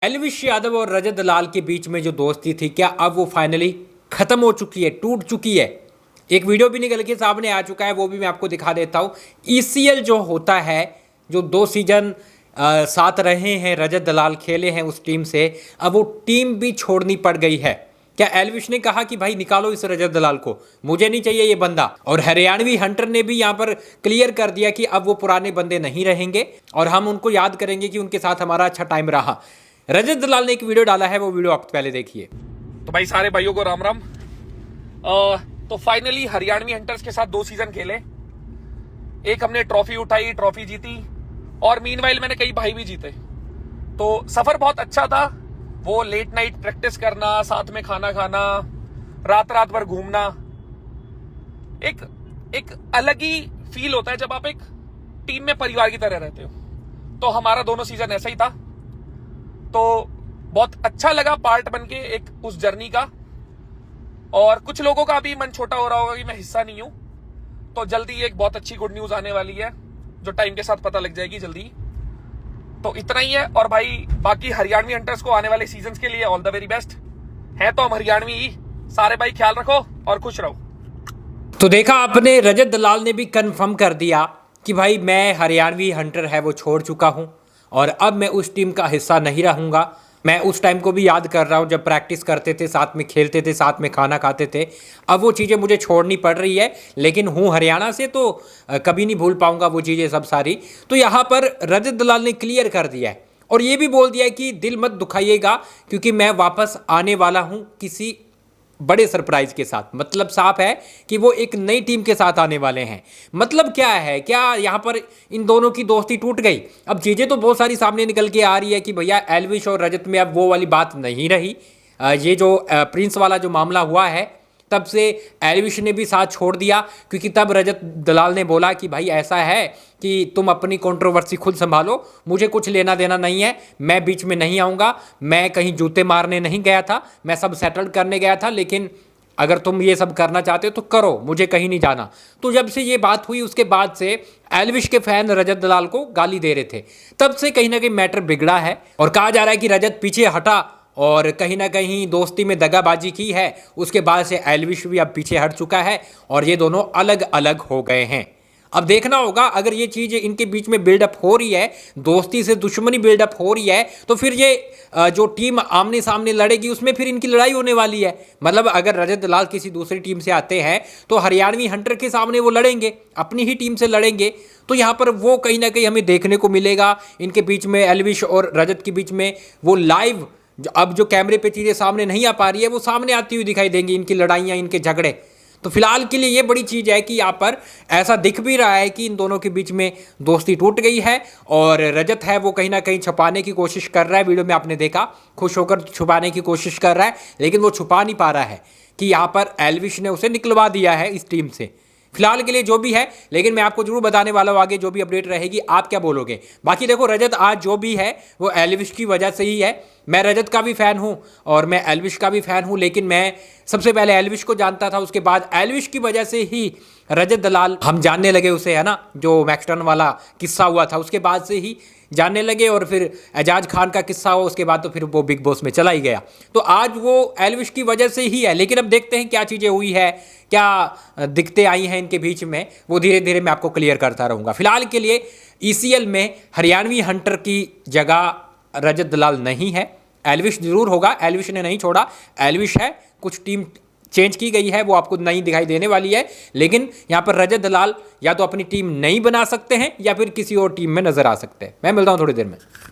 एल्विश यादव और रजत दलाल के बीच में जो दोस्ती थी, क्या अब वो फाइनली खत्म हो चुकी है, टूट चुकी है? एक वीडियो भी निकल के सामने आ चुका है, वो भी मैं आपको दिखा देता हूँ। ईसीएल जो होता है, जो 2 सीजन साथ रहे हैं रजत दलाल, खेले हैं उस टीम से, अब वो टीम भी छोड़नी पड़ गई है। क्या एल्विश ने कहा कि भाई निकालो इस रजत दलाल को, मुझे नहीं चाहिए ये बंदा। और हरियाणवी हंटर ने भी यहाँ पर क्लियर कर दिया कि अब वो पुराने बंदे नहीं रहेंगे और हम उनको याद करेंगे कि उनके साथ हमारा अच्छा टाइम रहा। रजत दलाल ने एक वीडियो डाला है, वो वीडियो आप पहले देखिए। तो भाई सारे भाइयों को राम राम। तो फाइनली हरियाणवी हंटर्स के साथ 2 सीजन खेले, एक हमने ट्रॉफी उठाई, ट्रॉफी जीती, और मीनवाइल मैंने कई भाई भी जीते। तो सफर बहुत अच्छा था। वो लेट नाइट प्रैक्टिस करना, साथ में खाना खाना, रात रात भर घूमना, एक अलग ही फील होता है जब आप एक टीम में परिवार की तरह रहते हो। तो हमारा दोनों सीजन ऐसा ही था। तो बहुत अच्छा लगा पार्ट बन के एक उस जर्नी का। और कुछ लोगों का अभी मन छोटा हो रहा होगा कि मैं हिस्सा नहीं हूं, तो जल्दी एक बहुत अच्छी गुड न्यूज आने वाली है जो टाइम के साथ पता लग जाएगी जल्दी। तो इतना ही है। और भाई बाकी हरियाणवी हंटर्स को आने वाले सीजन्स के लिए ऑल द वेरी बेस्ट। है तो हम हरियाणवी ही। सारे भाई ख्याल रखो और खुश रहो। तो देखा आपने, रजत दलाल ने भी कंफर्म कर दिया कि भाई मैं हरियाणवी हंटर है वो छोड़ चुका हूं और अब मैं उस टीम का हिस्सा नहीं रहूंगा। मैं उस टाइम को भी याद कर रहा हूं जब प्रैक्टिस करते थे, साथ में खेलते थे, साथ में खाना खाते थे। अब वो चीज़ें मुझे छोड़नी पड़ रही है, लेकिन हूँ हरियाणा से तो कभी नहीं भूल पाऊंगा वो चीज़ें सब सारी। तो यहाँ पर रजत दलाल ने क्लियर कर दिया है और ये भी बोल दिया है कि दिल मत दुखाइएगा क्योंकि मैं वापस आने वाला हूँ किसी बड़े सरप्राइज के साथ। मतलब साफ है कि वो एक नई टीम के साथ आने वाले हैं। मतलब क्या है, क्या यहाँ पर इन दोनों की दोस्ती टूट गई? अब चीज़ें तो बहुत सारी सामने निकल के आ रही है कि भैया एल्विश और रजत में अब वो वाली बात नहीं रही। ये जो प्रिंस वाला जो मामला हुआ है, तब से एल्विश ने भी साथ छोड़ दिया क्योंकि तब रजत दलाल ने बोला कि भाई ऐसा है कि तुम अपनी कंट्रोवर्सी खुद संभालो, मुझे कुछ लेना देना नहीं है, मैं बीच में नहीं आऊँगा, मैं कहीं जूते मारने नहीं गया था, मैं सब सेटल करने गया था, लेकिन अगर तुम ये सब करना चाहते हो तो करो, मुझे कहीं नहीं जाना। तो जब से ये बात हुई उसके बाद से एल्विश के फैन रजत दलाल को गाली दे रहे थे, तब से कहीं ना कहीं मैटर बिगड़ा है और कहा जा रहा है कि रजत पीछे हटा और कहीं ना कहीं दोस्ती में दगाबाजी की है। उसके बाद से एल्विश भी अब पीछे हट चुका है और ये दोनों अलग अलग हो गए हैं। अब देखना होगा अगर ये चीज़ इनके बीच में बिल्डअप हो रही है, दोस्ती से दुश्मनी बिल्डअप हो रही है, तो फिर ये जो टीम आमने सामने लड़ेगी उसमें फिर इनकी लड़ाई होने वाली है। मतलब अगर रजत दलाल किसी दूसरी टीम से आते हैं तो हरियाणवी हंटर के सामने वो लड़ेंगे, अपनी ही टीम से लड़ेंगे। तो यहाँ पर वो कहीं ना कहीं हमें देखने को मिलेगा इनके बीच में, एल्विश और रजत के बीच में वो लाइव अब जो कैमरे पे चीज़ें सामने नहीं आ पा रही है वो सामने आती हुई दिखाई देंगी, इनकी लड़ाइयाँ, इनके झगड़े। तो फिलहाल के लिए ये बड़ी चीज़ है कि यहाँ पर ऐसा दिख भी रहा है कि इन दोनों के बीच में दोस्ती टूट गई है और रजत है वो कहीं ना कहीं छुपाने की कोशिश कर रहा है। वीडियो में आपने देखा, खुश होकर छुपाने की कोशिश कर रहा है, लेकिन वो छुपा नहीं पा रहा है कि यहाँ पर एल्विश ने उसे निकलवा दिया है इस टीम से। फिलहाल के लिए जो भी है, लेकिन मैं आपको जरूर बताने वाला हूँ आगे जो भी अपडेट रहेगी। आप क्या बोलोगे? बाकी देखो, रजत आज जो भी है वो एल्विश की वजह से ही है। मैं रजत का भी फ़ैन हूँ और मैं एल्विश का भी फ़ैन हूँ, लेकिन मैं सबसे पहले एल्विश को जानता था, उसके बाद एल्विश की वजह से ही रजत दलाल हम जानने लगे उसे, है ना, जो मैक्सटन वाला किस्सा हुआ था उसके बाद से ही जानने लगे। और फिर एजाज खान का किस्सा हुआ उसके बाद तो फिर वो बिग बॉस में चला ही गया। तो आज वो एल्विश की वजह से ही है, लेकिन अब देखते हैं क्या चीज़ें हुई है, क्या दिक्कतें आई हैं इनके बीच में, वो धीरे धीरे मैं आपको क्लियर करता रहूँगा। फिलहाल के लिए ईसीएल में हरियाणवी हंटर की जगह रजत दलाल नहीं है, एल्विश जरूर होगा। एल्विश ने नहीं छोड़ा, एल्विश है, कुछ टीम चेंज की गई है वो आपको नहीं दिखाई देने वाली है, लेकिन यहाँ पर रजत दलाल या तो अपनी टीम नहीं बना सकते हैं या फिर किसी और टीम में नजर आ सकते हैं। मैं मिलता हूँ थोड़ी देर में।